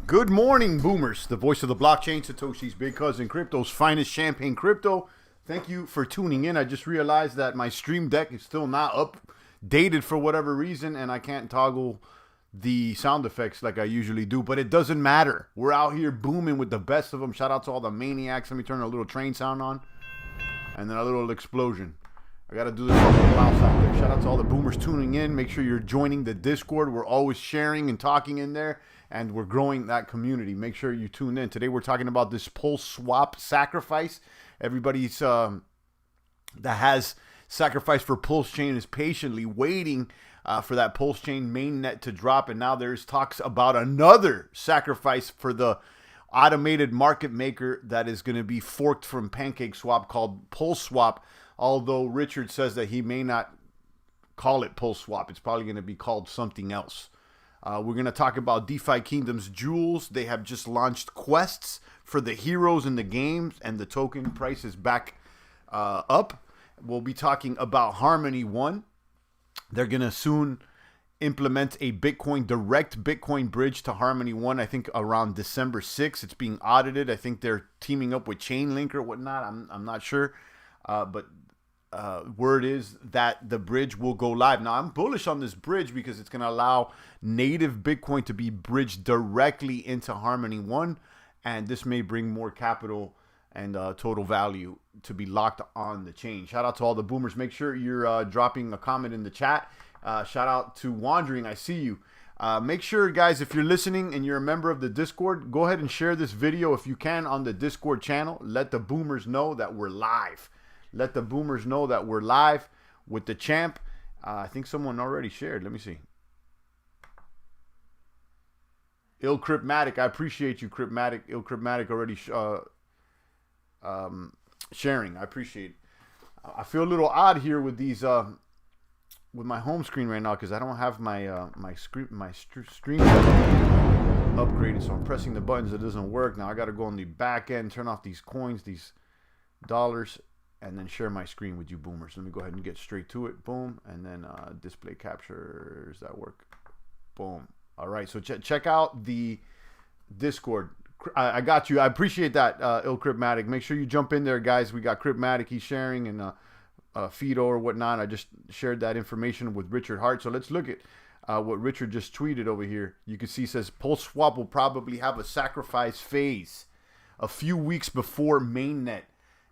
Good morning, boomers. The voice of the blockchain, Satoshi's big cousin, crypto's finest champagne crypto. Thank you for tuning in. I just realized that my stream deck is still not updated for whatever reason, and I can't toggle the sound effects like I usually do, but it doesn't matter. We're out here booming with the best of them. Shout out to all the maniacs. Let me turn a little train sound on, and then a little explosion. I got to do this for the mouse out there. Shout out to all the boomers tuning in. Make sure you're joining the Discord. We're always sharing and talking in there, and we're growing that community. Make sure you tune in. Today we're talking about this PULSESWAP sacrifice. Everybody's that has sacrificed for Pulse Chain is patiently waiting for that Pulse Chain mainnet to drop, and now there's talks about another sacrifice for the automated market maker that is going to be forked from PancakeSwap called PULSESWAP. Although Richard says that he may not call it PULSESWAP. It's probably going to be called something else. We're going to talk about DeFi Kingdom's jewels. They have just launched quests for the heroes in the games, and the token price is back up. We'll be talking about Harmony One. They're going to soon implement a direct Bitcoin bridge to Harmony One, I think around December 6th. It's being audited. I think they're teaming up with Chainlink or whatnot. I'm not sure. But word is that the bridge will go live. Now, I'm bullish on this bridge because it's going to allow native Bitcoin to be bridged directly into Harmony One, and this may bring more capital and total value to be locked on the chain. Shout out to all the boomers. Make sure you're dropping a comment in the chat. Shout out to Wandering. I see you. Make sure, guys, if you're listening and you're a member of the Discord, go ahead and share this video if you can on the Discord channel. Let the boomers know that we're live. Let the boomers know that we're live with the champ. I think someone already shared. Let me see. Crypmatic. I appreciate you, Crypmatic. Crypmatic already sharing. I appreciate it. I feel a little odd here with these with my home screen right now because I don't have my stream upgraded. So I'm pressing the buttons. It doesn't work. Now I got to go on the back end, turn off these coins, these dollars, and then share my screen with you boomers. Let me go ahead and get straight to it. Boom. And then display capture. Does that work? Boom. All right. So check out the Discord. I got you. I appreciate that, Crypmatic. Make sure you jump in there, guys. We got Crypmatic. He's sharing, and Fido or whatnot. I just shared that information with Richard Hart. So let's look at what Richard just tweeted over here. You can see it says PULSESWAP will probably have a sacrifice phase a few weeks before mainnet.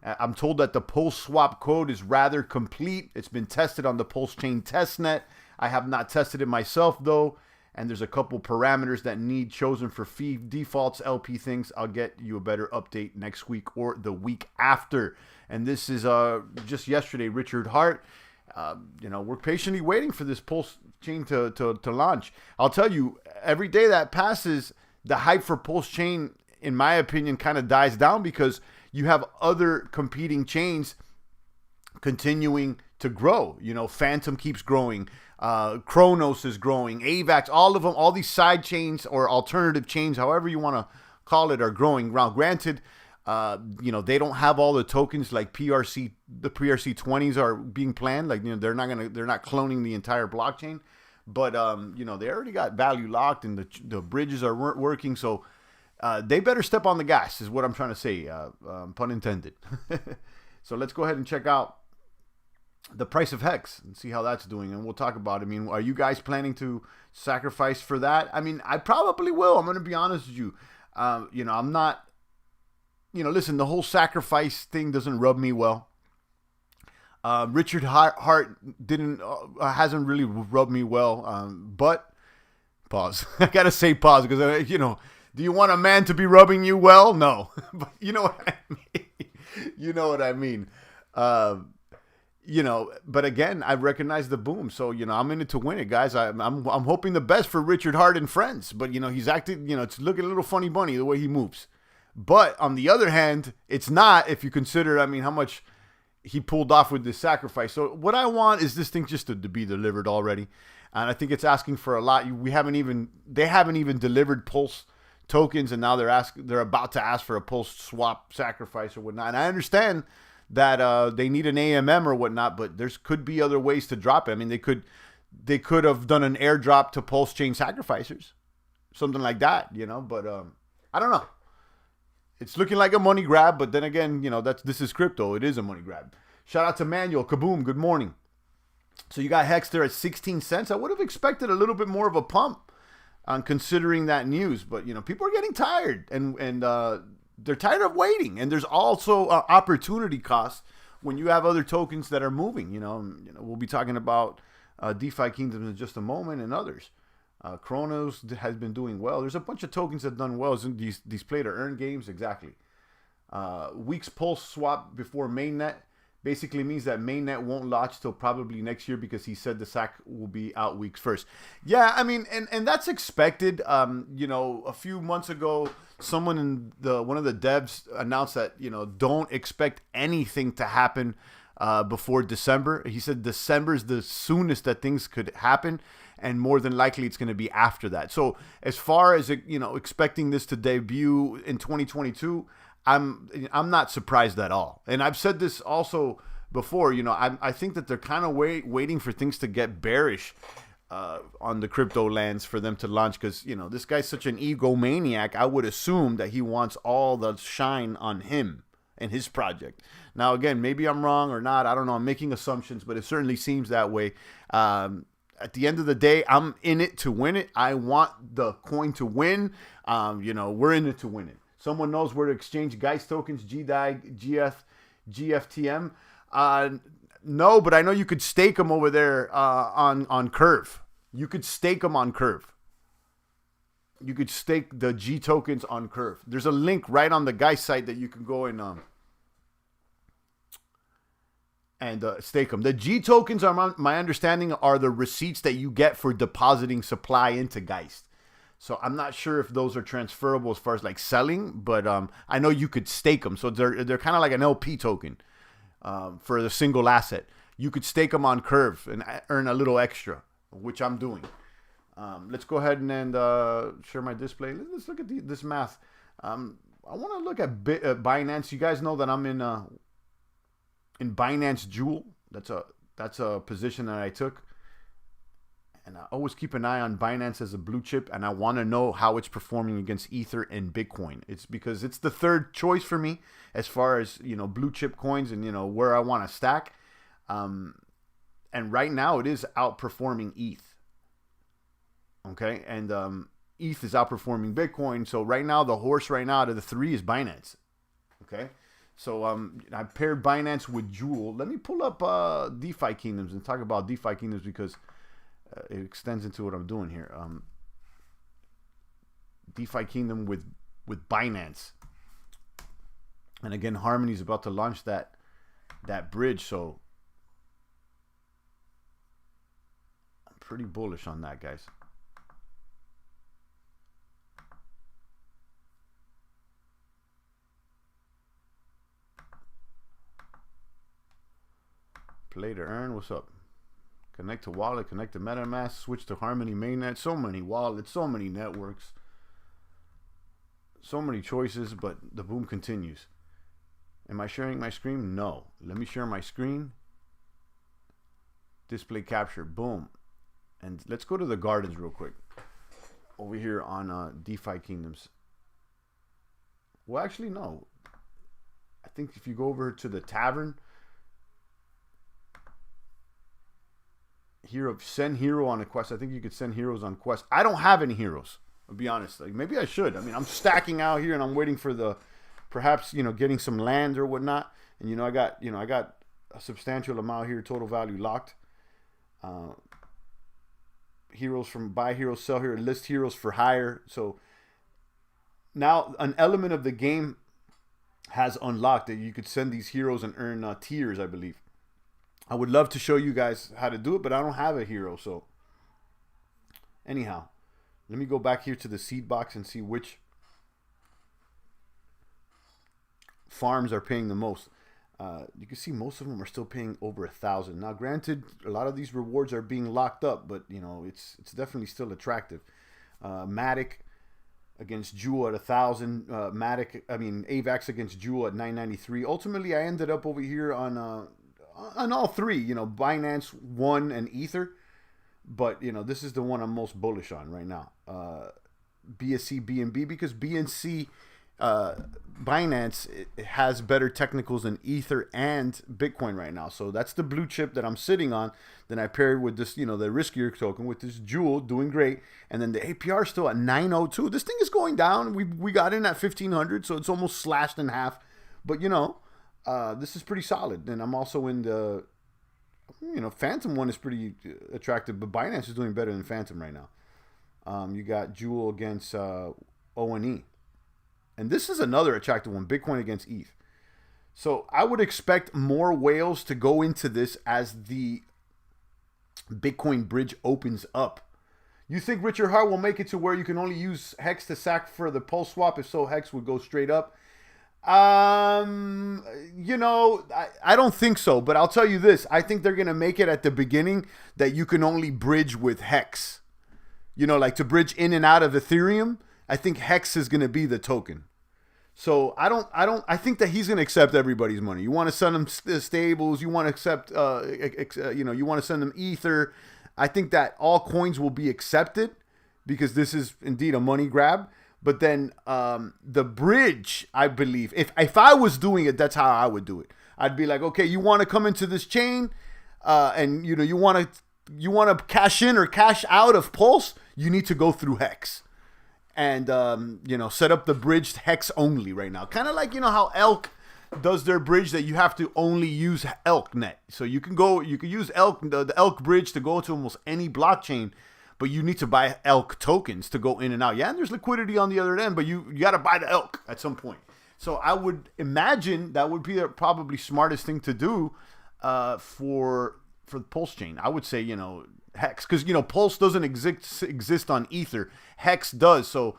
I'm told that the PULSESWAP code is rather complete. It's been tested on the Pulse Chain testnet. I have not tested it myself, though. And there's a couple parameters that need chosen for fee defaults, LP things. I'll get you a better update next week or the week after. And this is just yesterday, Richard Hart. We're patiently waiting for this Pulse Chain to launch. I'll tell you, every day that passes, the hype for Pulse Chain, in my opinion, kind of dies down because you have other competing chains continuing to grow. Phantom keeps growing. Kronos is growing. AVAX, all of them, all these side chains or alternative chains, however you want to call it, are growing. Now, granted, they don't have all the tokens like PRC. The PRC20s are being planned. Like, they're not cloning the entire blockchain, but they already got value locked and the bridges are working. So they better step on the gas, is what I'm trying to say, pun intended. So let's go ahead and check out the price of Hex and see how that's doing, and we'll talk about it. I mean, are you guys planning to sacrifice for that? I mean, I probably will. I'm going to be honest with you. I'm not, listen, the whole sacrifice thing doesn't rub me well. Richard Hart hasn't really rubbed me well, but pause. I got to say pause because, do you want a man to be rubbing you well? No, but you know what I mean. You know what I mean. But again, I recognize the boom. So, I'm in it to win it, guys. I'm hoping the best for Richard Hart and friends. But, he's acting, it's looking a little funny bunny the way he moves. But on the other hand, it's not if you consider, how much he pulled off with this sacrifice. So what I want is this thing just to be delivered already. And I think it's asking for a lot. They haven't even delivered Pulse tokens, and now they're about to ask for a PULSESWAP sacrifice or whatnot. And I understand that they need an AMM or whatnot, but could be other ways to drop it. I mean, they could have done an airdrop to Pulse Chain sacrificers. something like that, you know. But I don't know. It's looking like a money grab, but then again, you know, this is crypto. It is a money grab. Shout out to Manuel. Kaboom. Good morning. So you got Hex there at 16 cents. I would have expected a little bit more of a pump on considering that news, but you know, people are getting tired and they're tired of waiting. And there's also opportunity costs when you have other tokens that are moving. You know, we'll be talking about DeFi Kingdoms in just a moment and others. Chronos has been doing well. There's a bunch of tokens that have done well in these play to earn games. Exactly. Week's PULSESWAP before mainnet basically means that mainnet won't launch till probably next year because he said the SAC will be out weeks first. Yeah, I mean, and that's expected. You know, a few months ago, someone in one of the devs announced that, you know, don't expect anything to happen before December. He said December is the soonest that things could happen, and more than likely it's going to be after that. So as far as, you know, expecting this to debut in 2022, I'm not surprised at all. And I've said this also before, you know, I think that they're kind of waiting for things to get bearish on the crypto lands for them to launch, because, you know, this guy's such an egomaniac. I would assume that he wants all the shine on him and his project. Now, again, maybe I'm wrong or not. I don't know. I'm making assumptions, but it certainly seems that way. At the end of the day, I'm in it to win it. I want the coin to win. You know, we're in it to win it. Someone knows where to exchange Geist tokens, GDAG, GFTM. No, but I know you could stake them over there on Curve. You could stake them on Curve. You could stake the G tokens on Curve. There's a link right on the Geist site that you can go and stake them. The G tokens, are my understanding, are the receipts that you get for depositing supply into Geist. So I'm not sure if those are transferable as far as like selling, but I know you could stake them. So they're kind of like an LP token for the single asset. You could stake them on Curve and earn a little extra, which I'm doing. Let's go ahead and share my display. Let's look at this math. I want to look at Binance. You guys know that I'm in Binance Jewel. That's a position that I took. And I always keep an eye on Binance as a blue chip, and I want to know how it's performing against Ether and Bitcoin. It's because it's the third choice for me as far as, you know, blue chip coins and, you know, where I want to stack. And right now it is outperforming ETH. Okay, and ETH is outperforming Bitcoin. So right now, the horse right now out of the three is Binance. Okay, so I paired Binance with Jewel. Let me pull up DeFi Kingdoms and talk about DeFi Kingdoms because it extends into what I'm doing here. DeFi Kingdom with Binance, and again, Harmony's about to launch that bridge, so I'm pretty bullish on that, guys. Play to earn. What's up? Connect to wallet, connect to MetaMask, switch to Harmony mainnet. So many wallets, so many networks, so many choices, but the boom continues. Am I sharing my screen? No. Let me share my screen. Display capture. Boom. And let's go to the gardens real quick. Over here on DeFi Kingdoms. Well, actually, no. I think if you go over to the tavern, send hero on a quest. I think you could send heroes on quest. I don't have any heroes. I'll be honest. Like, maybe I should. I mean, I'm stacking out here and I'm waiting for perhaps, you know, getting some land or whatnot. And, you know, I got a substantial amount here, total value locked. Heroes from buy heroes, sell here, list heroes for hire. So now an element of the game has unlocked that you could send these heroes and earn tiers, I believe. I would love to show you guys how to do it, but I don't have a hero. So anyhow, let me go back here to the seed box and see which farms are paying the most. You can see most of them are still paying over 1,000. Now, granted, a lot of these rewards are being locked up, but you know, it's definitely still attractive. Matic against Jewel at 1,000. AVAX against Jewel at 993. Ultimately, I ended up over here on all three, you know, Binance, One, and Ether. But, you know, this is the one I'm most bullish on right now. BSC, BNB, because BNC Binance it has better technicals than Ether and Bitcoin right now. So that's the blue chip that I'm sitting on. Then I paired with this, the riskier token with this Jewel doing great. And then the APR is still at 902. This thing is going down. We got in at 1500, so it's almost slashed in half. But, this is pretty solid. And I'm also in the, Phantom one is pretty attractive, but Binance is doing better than Phantom right now. You got Jewel against ONE. And this is another attractive one, Bitcoin against ETH. So I would expect more whales to go into this as the Bitcoin bridge opens up. You think Richard Hart will make it to where you can only use Hex to sack for the PULSESWAP? If so, Hex would go straight up. I don't think so, but I'll tell you this. I think they're going to make it at the beginning that you can only bridge with Hex. Like to bridge in and out of Ethereum. I think Hex is going to be the token. So I think that he's going to accept everybody's money. You want to send them stables, you want to accept, you want to send them Ether. I think that all coins will be accepted because this is indeed a money grab. But then the bridge, I believe, if I was doing it, that's how I would do it. I'd be like, okay, you want to come into this chain, and you want to cash in or cash out of Pulse, you need to go through Hex. And, set up the bridged Hex only right now. Kind of like, how Elk does their bridge that you have to only use ElkNet. So you can use the Elk bridge to go to almost any blockchain, but you need to buy Elk tokens to go in and out. Yeah, and there's liquidity on the other end, but you got to buy the Elk at some point. So I would imagine that would be the probably smartest thing to do for the Pulse chain. I would say, Hex, because Pulse doesn't exist on Ether. Hex does, so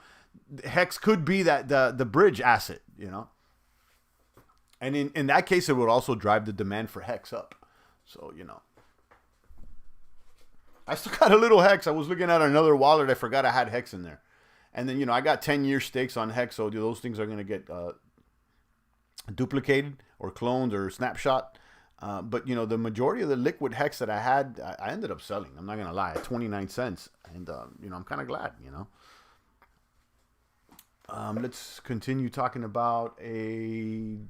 Hex could be that the bridge asset, and in that case, it would also drive the demand for Hex up. So I still got a little Hex. I was looking at another wallet. I forgot I had Hex in there, and then I got 10-year stakes on Hex. So those things are gonna get duplicated or cloned or snapshot. But the majority of the liquid Hex that I had, I ended up selling. I'm not gonna lie, at 29 cents, and I'm kind of glad. Let's continue talking about the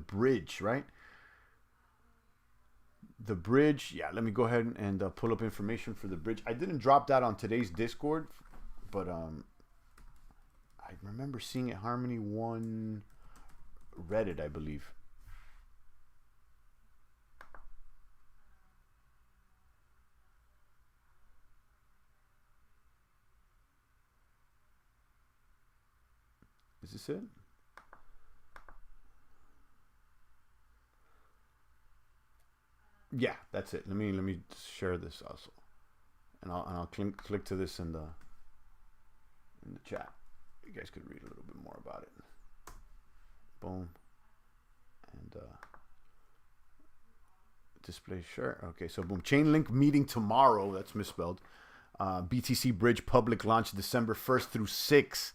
bridge, right? The bridge, yeah. Let me go ahead and pull up information for the bridge. I didn't drop that on today's Discord, but I remember seeing it. Harmony One Reddit, I believe. Is this it? Yeah, that's it. Let me share this also, and I'll click to this in the chat. You guys could read a little bit more about it. Boom, and display share. Okay, so boom. Chainlink meeting tomorrow. That's misspelled. BTC Bridge public launch December 1st through 6th.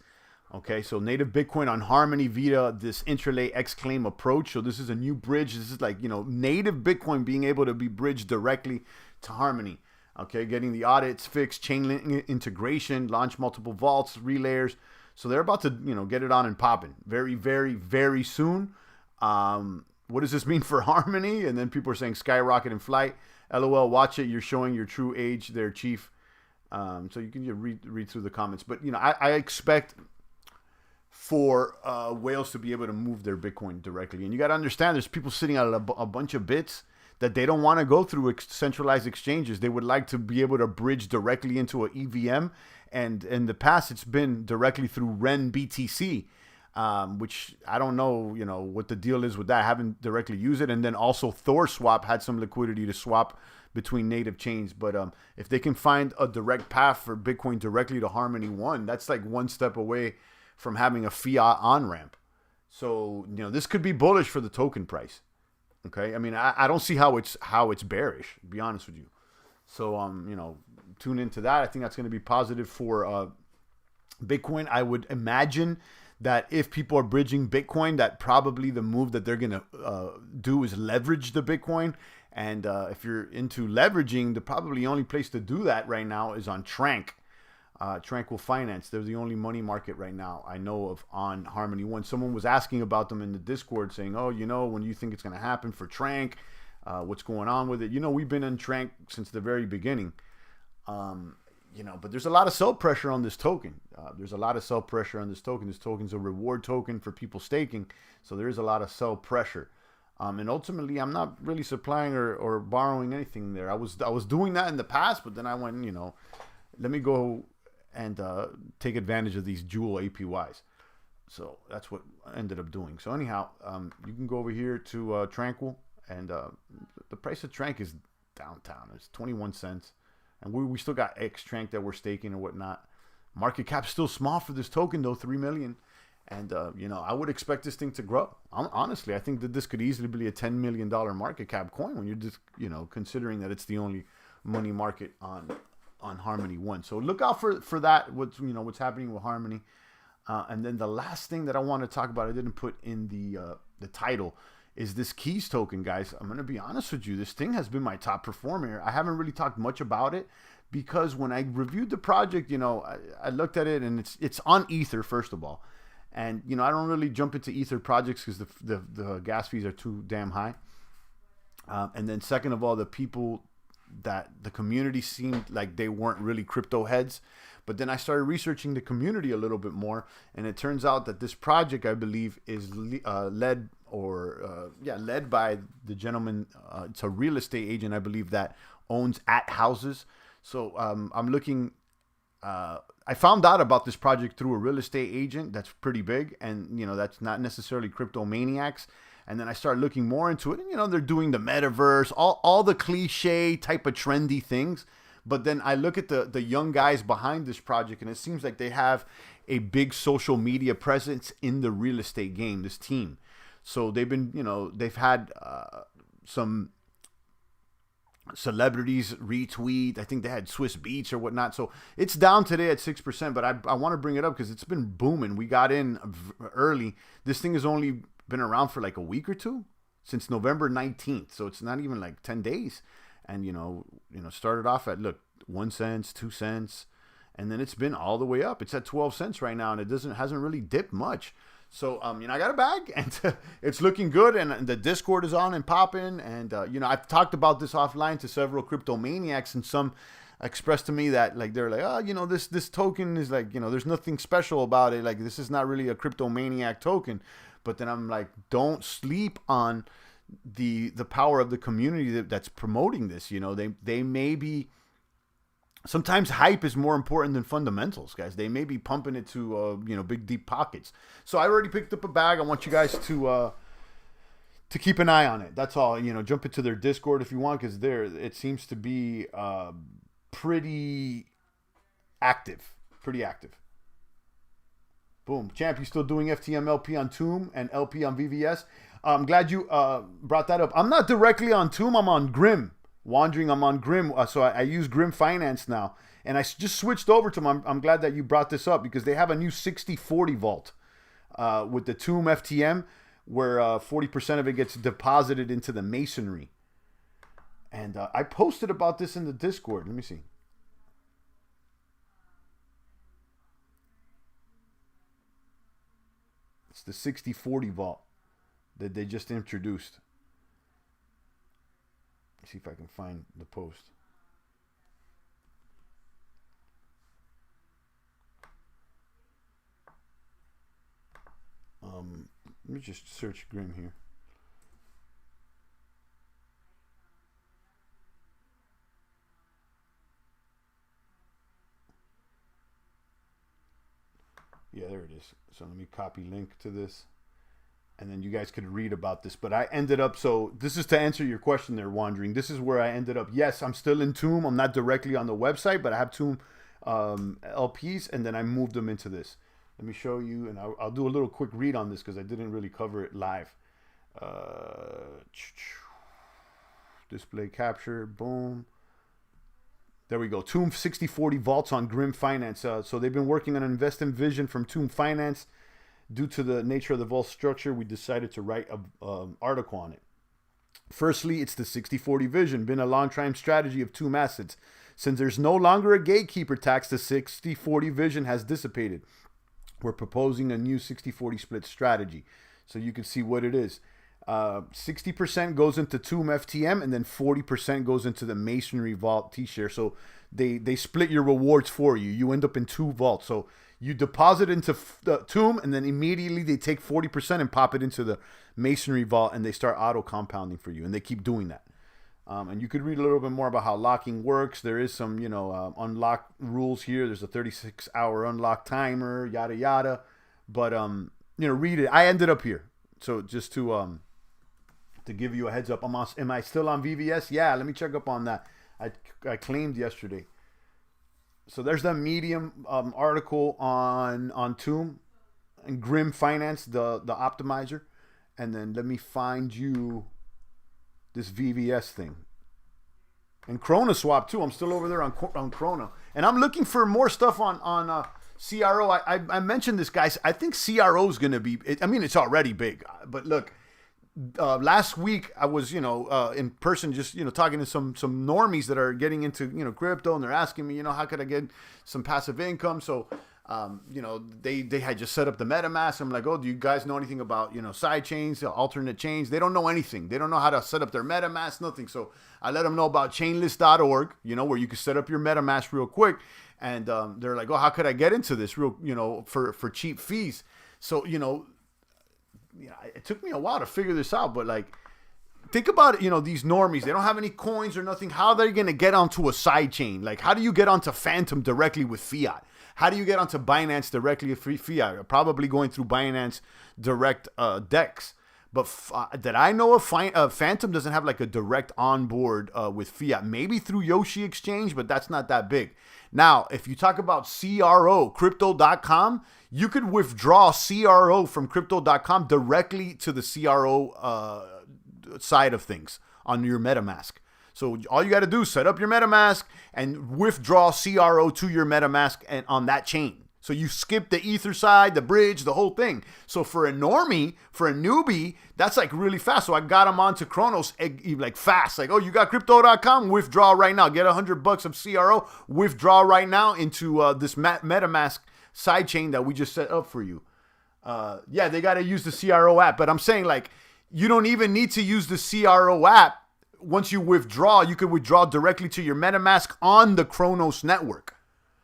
Okay, so native Bitcoin on Harmony via this Intralay X-Claim approach. So this is a new bridge. This is like, native Bitcoin being able to be bridged directly to Harmony. Okay, getting the audits fixed, Chainlink integration, launch multiple vaults, relayers. So they're about to, get it on and popping very, very, very soon. What does this mean for Harmony? And then people are saying skyrocket in flight. LOL, watch it. You're showing your true age there, Chief. So you can read through the comments. But, I expect for whales to be able to move their Bitcoin directly. And you got to understand, there's people sitting on a bunch of bits that they don't want to go through centralized exchanges. They would like to be able to bridge directly into an EVM. And in the past, it's been directly through REN BTC, which I don't know, what the deal is with that. I haven't directly used it. And then also ThorSwap had some liquidity to swap between native chains. But if they can find a direct path for Bitcoin directly to Harmony One, that's like one step away from having a fiat on-ramp. So, this could be bullish for the token price. Okay? I mean, I don't see how it's bearish, to be honest with you. So, tune into that. I think that's going to be positive for Bitcoin. I would imagine that if people are bridging Bitcoin, that probably the move that they're going to do is leverage the Bitcoin. And if you're into leveraging, the probably only place to do that right now is on Trank. Tranquil Finance. They're the only money market right now I know of on Harmony One. Someone was asking about them in the Discord, saying, "Oh, you know, when you think it's going to happen for Trank, what's going on with it?" You know, we've been in Trank since the very beginning. You know, but there's a lot of sell pressure on this token. There's a lot of sell pressure on this token. This token's a reward token for people staking, so there is a lot of sell pressure. And ultimately, I'm not really supplying or borrowing anything there. I was doing that in the past, but then I went, you know, let me go and take advantage of these Jewel APYs. So that's what I ended up doing. So anyhow, you can go over here to Tranquil, and the price of Trank is downtown. It's 21 cents. And we still got X Trank that we're staking and whatnot. Market cap's still small for this token, though, 3 million. And, you know, I would expect this thing to grow. Honestly, I think that this could easily be a $10 million market cap coin when you're just, you know, considering that it's the only money market on Harmony One. So look out for that, what's happening with Harmony. And then the last thing that I want to talk about, I didn't put in the title, is this Keys token, guys. I'm going to be honest with you. This thing has been my top performer. I haven't really talked much about it because when I reviewed the project, you know, I looked at it and it's on Ether, first of all. And, you know, I don't really jump into Ether projects because the gas fees are too damn high. And then second of all, the people that the community seemed like they weren't really crypto heads. But then I started researching the community a little bit more. And it turns out that this project, I believe, is led by the gentleman. It's a real estate agent, I believe, that owns @houses. So I'm looking. I found out about this project through a real estate agent that's pretty big, and you know that's not necessarily crypto maniacs. And then I started looking more into it, and you know they're doing the metaverse, all the cliche type of trendy things. But then I look at the young guys behind this project, and it seems like they have a big social media presence in the real estate game. This team. So they've had some celebrities retweet. I think they had Swiss Beats or whatnot. So it's down today at 6%, but I want to bring it up because it's been booming. We got in early. This thing has only been around for like a week or two, since November 19th. So it's not even like 10 days. And, you know, started off at, look, 1 cent, 2 cents. And then it's been all the way up. It's at 12 cents right now, and it hasn't really dipped much. So, you know, I got a bag, and it's looking good, and the Discord is on and popping, and, you know, I've talked about this offline to several crypto maniacs, and some expressed to me that, like, they're like, oh, you know, this token is like, you know, there's nothing special about it, like, this is not really a crypto maniac token. But then I'm like, don't sleep on the power of the community that's promoting this. You know, they may be... Sometimes hype is more important than fundamentals, guys. They may be pumping it to, you know, big deep pockets. So I already picked up a bag. I want you guys to keep an eye on it. That's all. You know, jump into their Discord if you want, because it seems to be pretty active. Pretty active. Boom, champ. You still doing FTM LP on Tomb and LP on VVS? I'm glad you brought that up. I'm not directly on Tomb. I'm on Grim. I'm on Grim, so I use Grim Finance now, and I just switched over to them. I'm glad that you brought this up because they have a new 60/40 vault with the Tomb FTM, where 40% of it gets deposited into the masonry. And I posted about this in the Discord. Let me see. It's the 60/40 vault that they just introduced. See if I can find the post. Let me just search Grim here. Yeah, there it is. So let me copy link to this. And then you guys could read about this. But I ended up, so this is to answer your question there, Wandering. This is where I ended up. Yes, I'm still in Tomb. I'm not directly on the website, but I have Tomb LPs, and then I moved them into this. Let me show you, and I'll do a little quick read on this because I didn't really cover it live. Display capture, boom. There we go. Tomb 60/40 vaults on Grim Finance. So they've been working on an investment vision from Tomb Finance. Due to the nature of the vault structure, we decided to write an article on it. Firstly, it's the 60/40 vision, been a long-time strategy of Tomb assets. Since there's no longer a gatekeeper tax, the 60-40 vision has dissipated. We're proposing a new 60-40 split strategy. So you can see what it is. 60% goes into Tomb FTM, and then 40% goes into the Masonry Vault T-share. So they split your rewards for you. You end up in 2 vaults. So you deposit into the Tomb, and then immediately they take 40% and pop it into the Masonry Vault, and they start auto compounding for you. And they keep doing that. And you could read a little bit more about how locking works. There is some, unlock rules here. There's a 36-hour unlock timer, yada, yada. But, read it. I ended up here. So just to give you a heads up, am I still on VVS? Yeah, let me check up on that. I claimed yesterday. So there's the Medium article on Tomb and Grim Finance, the optimizer. And then let me find you this VVS thing. And PulseSwap too. I'm still over there on Chrono. And I'm looking for more stuff on CRO. I mentioned this, guys. I think CRO is going to be, it's already big. But look, last week I was, in person just, talking to some normies that are getting into, crypto, and they're asking me, how could I get some passive income? So, they had just set up the MetaMask. I'm like, oh, do you guys know anything about, side chains, alternate chains? They don't know anything. They don't know how to set up their MetaMask, nothing. So I let them know about chainlist.org, where you can set up your MetaMask real quick. And they're like, oh, how could I get into this real, for cheap fees? So, it took me a while to figure this out, but like, think about it, these normies, they don't have any coins or nothing. How are they going to get onto a side chain? Like, how do you get onto Phantom directly with fiat? How do you get onto Binance directly with fiat? Probably going through Binance direct DEX. But that I know of, Phantom doesn't have like a direct onboard with fiat. Maybe through Yoshi Exchange, but that's not that big. Now, if you talk about CRO, Crypto.com, you could withdraw CRO from Crypto.com directly to the CRO side of things on your MetaMask. So all you got to do is set up your MetaMask and withdraw CRO to your MetaMask and on that chain. So you skip the Ether side, the bridge, the whole thing. So for a normie, for a newbie, that's like really fast. So I got him onto Chronos like fast. Like, oh, you got Crypto.com? Withdraw right now. Get $100 of CRO. Withdraw right now into this MetaMask sidechain that we just set up for you. Yeah, they got to use the CRO app. But I'm saying, like, you don't even need to use the CRO app. Once you withdraw, you can withdraw directly to your MetaMask on the Chronos network.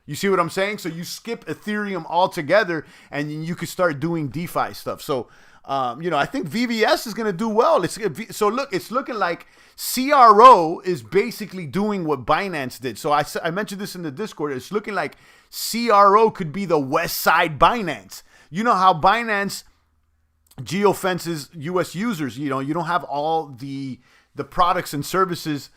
You see what I'm saying? So you skip Ethereum altogether, and you can start doing DeFi stuff. So, I think VVS is going to do well. So look, it's looking like CRO is basically doing what Binance did. So I mentioned this in the Discord. It's looking like CRO could be the West Side Binance. You know how Binance geofences U.S. users. You don't have all the products and services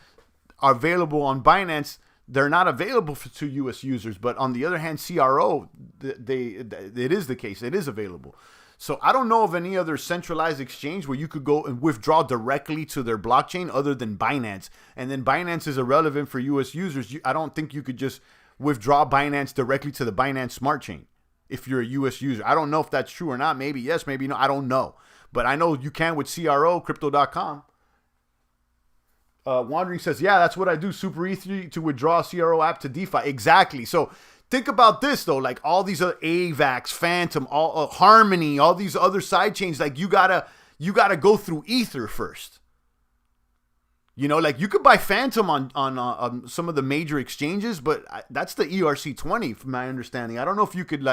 are available on Binance. They're not available to U.S. users, but on the other hand, CRO, it is the case. It is available. So I don't know of any other centralized exchange where you could go and withdraw directly to their blockchain other than Binance. And then Binance is irrelevant for U.S. users. I don't think you could just withdraw Binance directly to the Binance Smart Chain if you're a U.S. user. I don't know if that's true or not. Maybe yes, maybe no. I don't know. But I know you can with CRO, Crypto.com. Wandering says, yeah, that's what I do. Super easy to withdraw CRO app to DeFi. Exactly. So think about this, though. Like all these other AVAX, Phantom, all Harmony, all these other side chains. Like you gotta go through Ether first. Like you could buy Phantom on some of the major exchanges, but that's the ERC20 from my understanding. I don't know if you could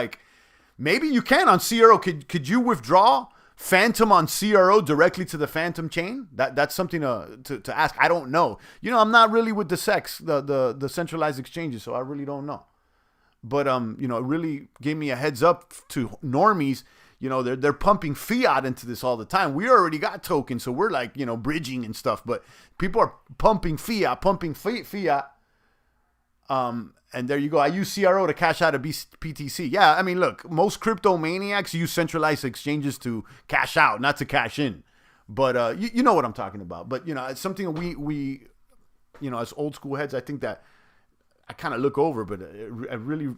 maybe you can on CRO. Could you withdraw Phantom on CRO directly to the Phantom chain? That's something to ask. I don't know. I'm not really with the SEX, the centralized exchanges, so I really don't know. But it really gave me a heads up to normies. They're pumping fiat into this all the time. We already got tokens, so we're like, bridging and stuff. But people are pumping fiat. And there you go. I use CRO to cash out a PTC. Yeah, I mean, look, most crypto maniacs use centralized exchanges to cash out, not to cash in. But you know what I'm talking about. But it's something we as old school heads, I think that I kind of look over. But I really,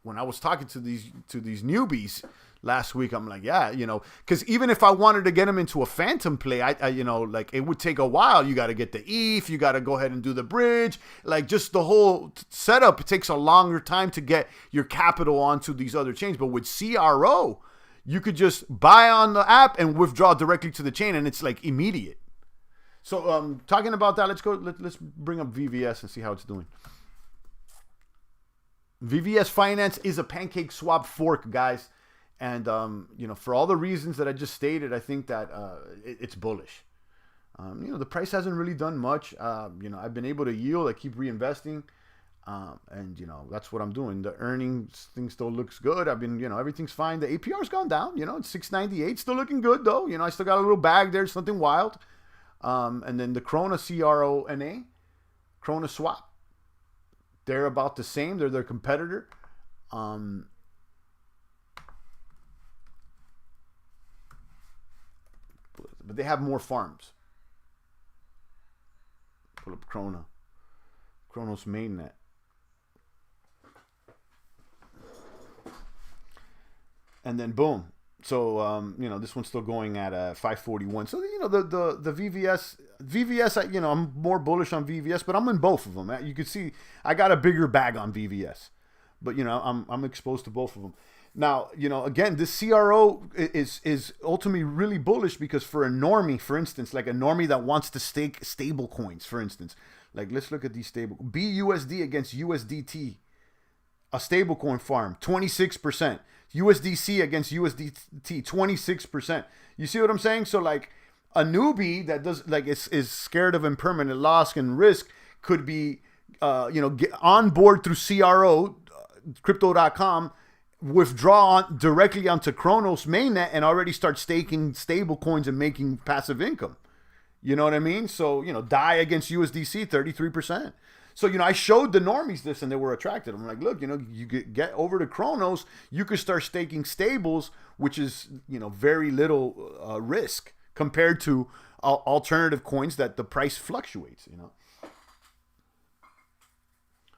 when I was talking to these newbies, last week. I'm like, yeah, because even if I wanted to get him into a phantom play, I like it would take a while. You got to get the ETH, you got to go ahead and do the bridge, like just the whole setup. It takes a longer time to get your capital onto these other chains. But with CRO, you could just buy on the app and withdraw directly to the chain, and it's like immediate. So talking about that, let's bring up VVS and see how it's doing. VVS Finance is a pancake swap fork, guys. And, for all the reasons that I just stated, I think that it's bullish. The price hasn't really done much. I've been able to yield. I keep reinvesting. And that's what I'm doing. The earnings thing still looks good. I've been, everything's fine. The APR's gone down. It's 698. Still looking good, though. I still got a little bag there. Something wild. And then the Krona, CRONA, Krona Swap. They're about the same. They're their competitor. But they have more farms. Pull up Krona. Kronos mainnet. And then boom. So this one's still going at 541. So the VVS, I'm more bullish on VVS, but I'm in both of them. You can see I got a bigger bag on VVS, but I'm exposed to both of them. Now, again, this CRO is ultimately really bullish because for a normie, for instance, like a normie that wants to stake stable coins, for instance, like let's look at these stable BUSD against USDT, a stable coin farm, 26%. USDC against USDT, 26%. You see what I'm saying? So like a newbie that does like is scared of impermanent loss and risk could be get on board through CRO crypto.com, withdraw directly onto Kronos mainnet and already start staking stable coins and making passive income. You know what I mean? So, DAI against USDC, 33%. So, I showed the normies this and they were attracted. I'm like, look, you get over to Kronos, you could start staking stables, which is, very little risk compared to alternative coins that the price fluctuates,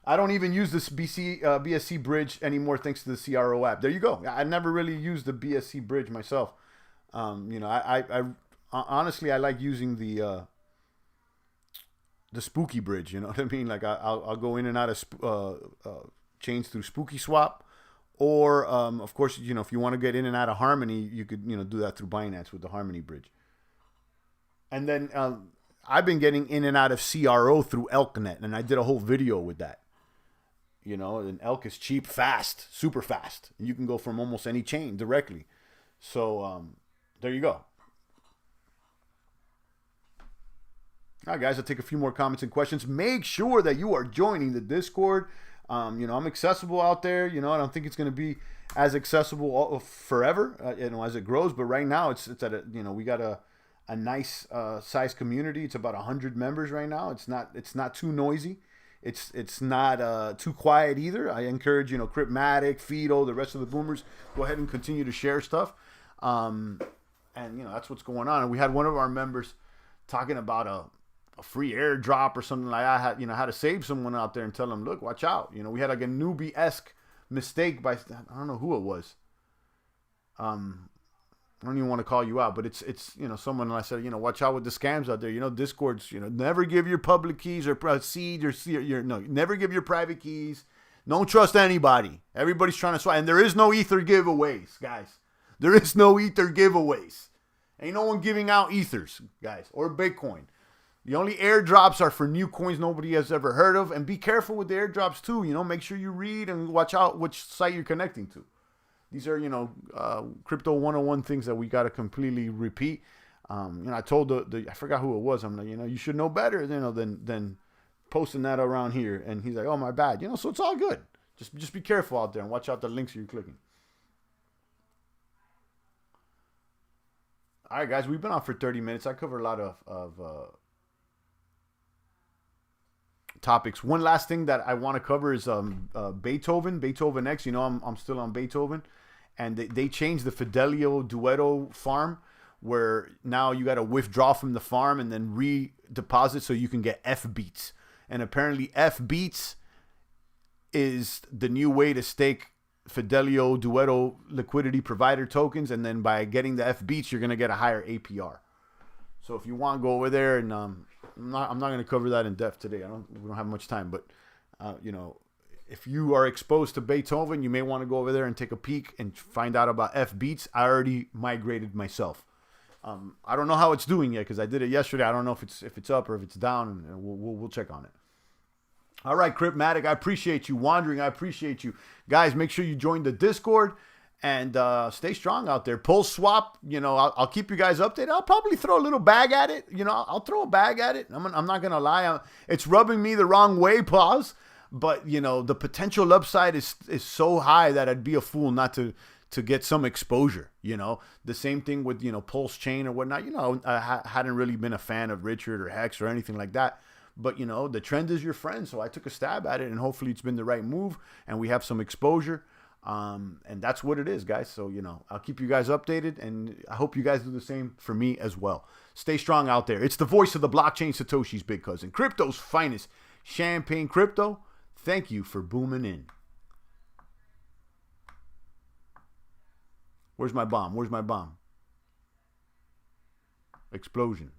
I don't even use this BSC bridge anymore thanks to the CRO app. There you go. I never really used the BSC bridge myself. I honestly, I like using the spooky bridge, you know what I mean? Like I'll go in and out of chains through PulseSwap, or of course, if you want to get in and out of Harmony, you could do that through Binance with the Harmony bridge. And then I've been getting in and out of CRO through ElkNet, and I did a whole video with that. And Elk is cheap, fast, super fast. You can go from almost any chain directly. So there you go. All right, guys, I'll take a few more comments and questions. Make sure that you are joining the Discord. I'm accessible out there. I don't think it's going to be as accessible forever, as it grows. But right now, it's at a, we got a nice size community. It's about 100 members right now. It's not too noisy. It's not too quiet either. I encourage, Cryptmatic, Fido, the rest of the boomers, go ahead and continue to share stuff. And that's what's going on. And we had one of our members talking about a free airdrop or something like that. How to save someone out there and tell them, look, watch out. We had like a newbie-esque mistake by, I don't know who it was. I don't even want to call you out, but it's someone, I said, watch out with the scams out there. Discord's, never give your public keys or seed or never give your private keys. Don't trust anybody. Everybody's trying to swap. And there is no Ether giveaways, guys. There is no Ether giveaways. Ain't no one giving out Ethers, guys, or Bitcoin. The only airdrops are for new coins nobody has ever heard of. And be careful with the airdrops too. Make sure you read and watch out which site you're connecting to. These are, crypto 101 things that we got to completely repeat. I told I forgot who it was. I'm like, you should know better, than posting that around here. And he's like, oh, my bad. So it's all good. Just be careful out there and watch out the links you're clicking. All right, guys, we've been on for 30 minutes. I covered a lot of topics. One last thing that I want to cover is Beethoven X. I'm still on Beethoven, and they changed the Fidelio Duetto farm, where now you got to withdraw from the farm and then redeposit so you can get F beats. And apparently F beats is the new way to stake Fidelio Duetto liquidity provider tokens, and then by getting the F beats, you're gonna get a higher APR. So if you want, go over there, and I'm not gonna cover that in depth today. We don't have much time, but you know, if you are exposed to Beethoven, you may want to go over there and take a peek and find out about F beats. I already migrated myself. I don't know how it's doing yet because I did it yesterday. I don't know if it's up or if it's down, and we'll check on it. All right, Cryptmatic, I appreciate you. Wandering, I appreciate you. Guys, make sure you join the Discord and stay strong out there. PulseSwap, you know, I'll keep you guys updated. I'll probably throw a little bag at it. You know, I'll throw a bag at it. I'm not going to lie. It's rubbing me the wrong way, pause. But, you know, the potential upside is so high that I'd be a fool not to get some exposure, you know. The same thing with, you know, Pulse Chain or whatnot. You know, I hadn't really been a fan of Richard or Hex or anything like that. But, you know, the trend is your friend. So I took a stab at it, and hopefully it's been the right move and we have some exposure. And that's what it is, guys. So, you know, I'll keep you guys updated, and I hope you guys do the same for me as well. Stay strong out there. It's the voice of the blockchain, Satoshi's big cousin, crypto's finest, Champagne Crypto. Thank you for booming in. Where's my bomb? Where's my bomb? Explosion.